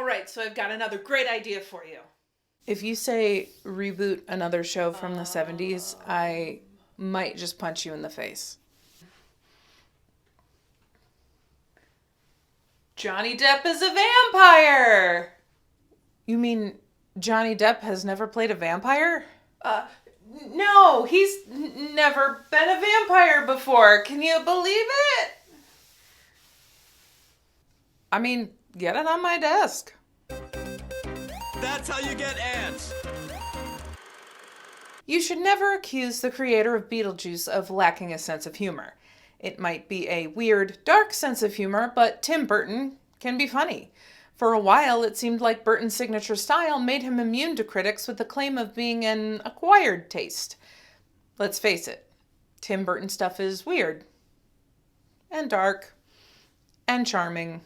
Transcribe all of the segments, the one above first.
All right, so I've got another great idea for you. If you say reboot another show from the 70s, I might just punch you in the face. Johnny Depp is a vampire! You mean Johnny Depp has never played a vampire? No, he's never been a vampire before. Can you believe it? I mean, get it on my desk. That's how you get ants. You should never accuse the creator of Beetlejuice of lacking a sense of humor. It might be a weird, dark sense of humor, but Tim Burton can be funny. For a while, it seemed like Burton's signature style made him immune to critics with the claim of being an acquired taste. Let's face it, Tim Burton stuff is weird. And dark. And charming.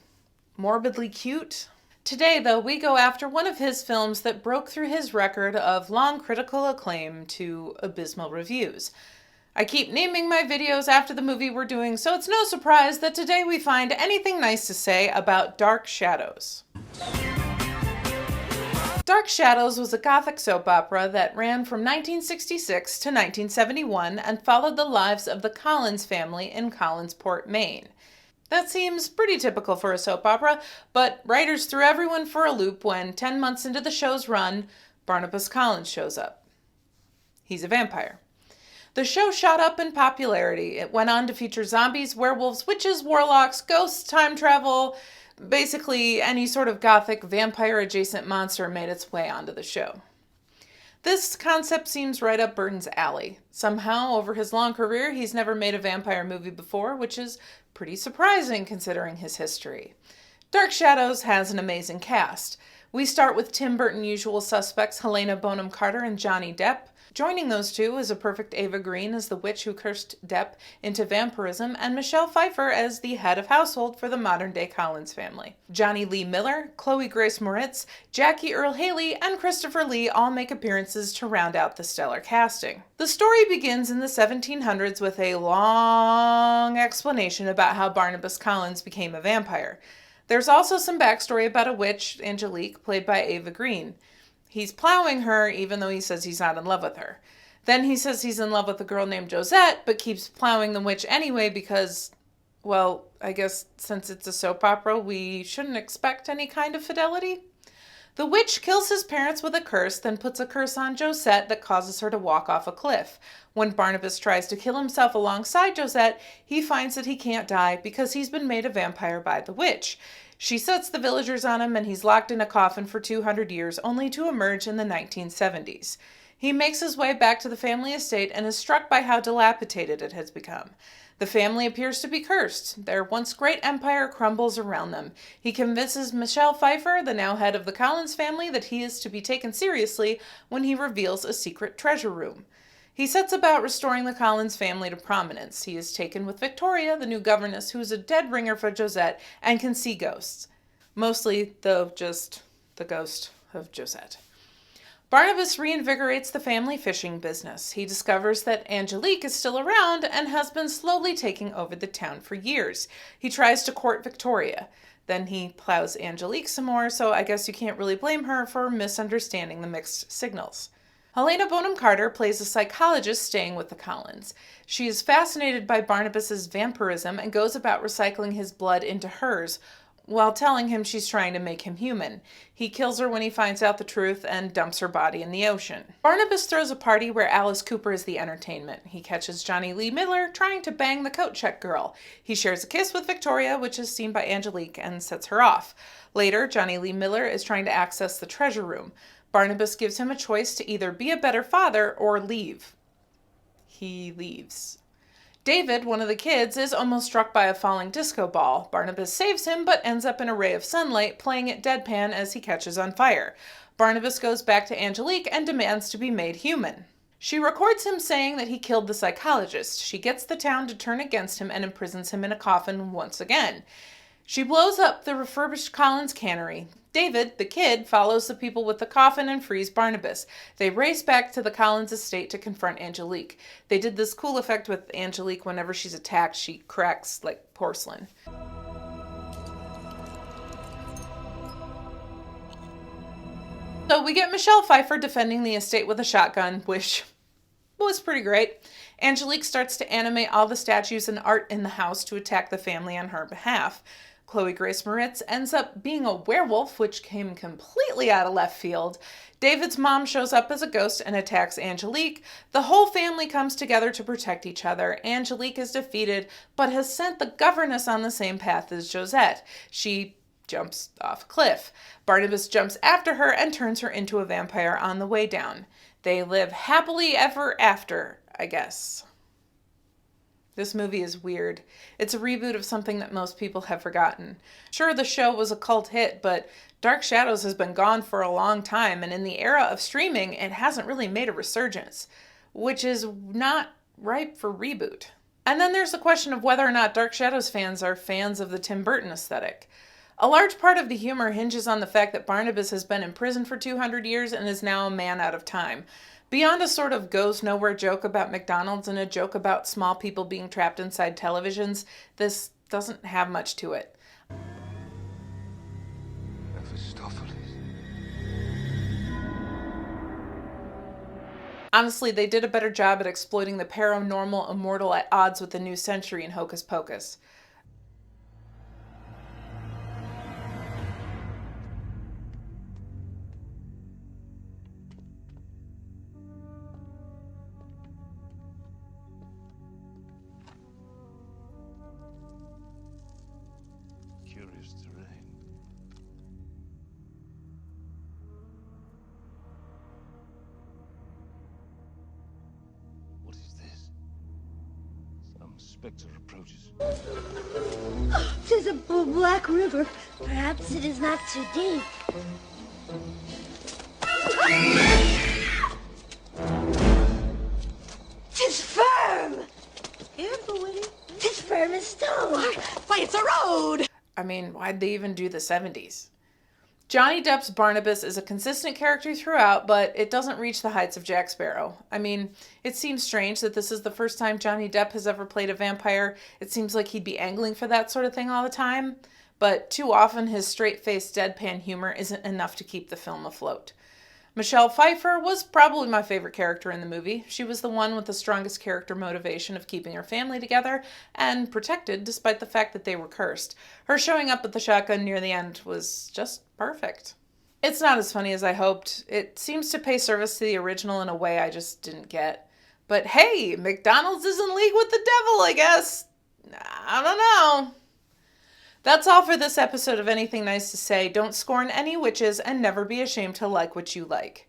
Morbidly cute. Today, though, we go after one of his films that broke through his record of long critical acclaim to abysmal reviews. I keep naming my videos after the movie we're doing, so it's no surprise that today we find anything nice to say about Dark Shadows. Dark Shadows was a gothic soap opera that ran from 1966 to 1971 and followed the lives of the Collins family in Collinsport, Maine. That seems pretty typical for a soap opera, but writers threw everyone for a loop when, 10 months into the show's run, Barnabas Collins shows up. He's a vampire. The show shot up in popularity. It went on to feature zombies, werewolves, witches, warlocks, ghosts, time travel. Basically, any sort of gothic vampire-adjacent monster made its way onto the show. This concept seems right up Burton's alley. Somehow, over his long career, he's never made a vampire movie before, which is pretty surprising considering his history. Dark Shadows has an amazing cast. We start with Tim Burton usual suspects Helena Bonham Carter and Johnny Depp. Joining those two is a perfect Ava Green as the witch who cursed Depp into vampirism, and Michelle Pfeiffer as the head of household for the modern-day Collins family. Johnny Lee Miller, Chloe Grace Moretz, Jackie Earle Haley, and Christopher Lee all make appearances to round out the stellar casting. The story begins in the 1700s with a long explanation about how Barnabas Collins became a vampire. There's also some backstory about a witch, Angelique, played by Ava Green. He's plowing her even though he says he's not in love with her. Then he says he's in love with a girl named Josette, but keeps plowing the witch anyway because, well, I guess since it's a soap opera, we shouldn't expect any kind of fidelity. The witch kills his parents with a curse, then puts a curse on Josette that causes her to walk off a cliff. When Barnabas tries to kill himself alongside Josette, he finds that he can't die because he's been made a vampire by the witch. She sets the villagers on him and he's locked in a coffin for 200 years, only to emerge in the 1970s. He makes his way back to the family estate and is struck by how dilapidated it has become. The family appears to be cursed. Their once great empire crumbles around them. He convinces Michelle Pfeiffer, the now head of the Collins family, that he is to be taken seriously when he reveals a secret treasure room. He sets about restoring the Collins family to prominence. He is taken with Victoria, the new governess, who is a dead ringer for Josette and can see ghosts. Mostly, though, just the ghost of Josette. Barnabas reinvigorates the family fishing business. He discovers that Angelique is still around and has been slowly taking over the town for years. He tries to court Victoria. Then he plows Angelique some more, so I guess you can't really blame her for misunderstanding the mixed signals. Helena Bonham Carter plays a psychologist staying with the Collins. She is fascinated by Barnabas's vampirism and goes about recycling his blood into hers, while telling him she's trying to make him human. He kills her when he finds out the truth and dumps her body in the ocean. Barnabas throws a party where Alice Cooper is the entertainment. He catches Johnny Lee Miller trying to bang the coat check girl. He shares a kiss with Victoria, which is seen by Angelique, and sets her off. Later, Johnny Lee Miller is trying to access the treasure room. Barnabas gives him a choice to either be a better father or leave. He leaves. David, one of the kids, is almost struck by a falling disco ball. Barnabas saves him, but ends up in a ray of sunlight, playing it deadpan as he catches on fire. Barnabas goes back to Angelique and demands to be made human. She records him saying that he killed the psychologist. She gets the town to turn against him and imprisons him in a coffin once again. She blows up the refurbished Collins cannery. David, the kid, follows the people with the coffin and frees Barnabas. They race back to the Collins estate to confront Angelique. They did this cool effect with Angelique. Whenever she's attacked, she cracks like porcelain. So we get Michelle Pfeiffer defending the estate with a shotgun, which was pretty great. Angelique starts to animate all the statues and art in the house to attack the family on her behalf. Chloe Grace Moretz ends up being a werewolf, which came completely out of left field. David's mom shows up as a ghost and attacks Angelique. The whole family comes together to protect each other. Angelique is defeated, but has sent the governess on the same path as Josette. She jumps off a cliff. Barnabas jumps after her and turns her into a vampire on the way down. They live happily ever after, I guess. This movie is weird. It's a reboot of something that most people have forgotten. Sure, the show was a cult hit, but Dark Shadows has been gone for a long time, and in the era of streaming, it hasn't really made a resurgence, which is not ripe for reboot. And then there's the question of whether or not Dark Shadows fans are fans of the Tim Burton aesthetic. A large part of the humor hinges on the fact that Barnabas has been in prison for 200 years and is now a man out of time. Beyond a sort of goes nowhere joke about McDonald's and a joke about small people being trapped inside televisions, this doesn't have much to it. Honestly, they did a better job at exploiting the paranormal immortal at odds with the new century in Hocus Pocus. Curious terrain. What is this? Some spectre approaches. Tis a black river. Perhaps it is not too deep. Tis firm. Careful with it. Tis firm as stone. Why, it's a road. I mean, why'd they even do the 70s? Johnny Depp's Barnabas is a consistent character throughout, but it doesn't reach the heights of Jack Sparrow. I mean, it seems strange that this is the first time Johnny Depp has ever played a vampire. It seems like he'd be angling for that sort of thing all the time, but too often his straight-faced deadpan humor isn't enough to keep the film afloat. Michelle Pfeiffer was probably my favorite character in the movie. She was the one with the strongest character motivation of keeping her family together and protected despite the fact that they were cursed. Her showing up with the shotgun near the end was just perfect. It's not as funny as I hoped. It seems to pay service to the original in a way I just didn't get. But hey, McDonald's is in league with the devil, I guess. I don't know. That's all for this episode of Anything Nice to Say. Don't scorn any witches and never be ashamed to like what you like.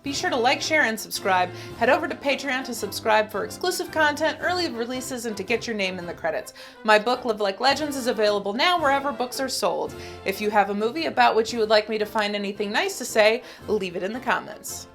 Be sure to like, share, and subscribe. Head over to Patreon to subscribe for exclusive content, early releases, and to get your name in the credits. My book, Live Like Legends, is available now wherever books are sold. If you have a movie about which you would like me to find anything nice to say, leave it in the comments.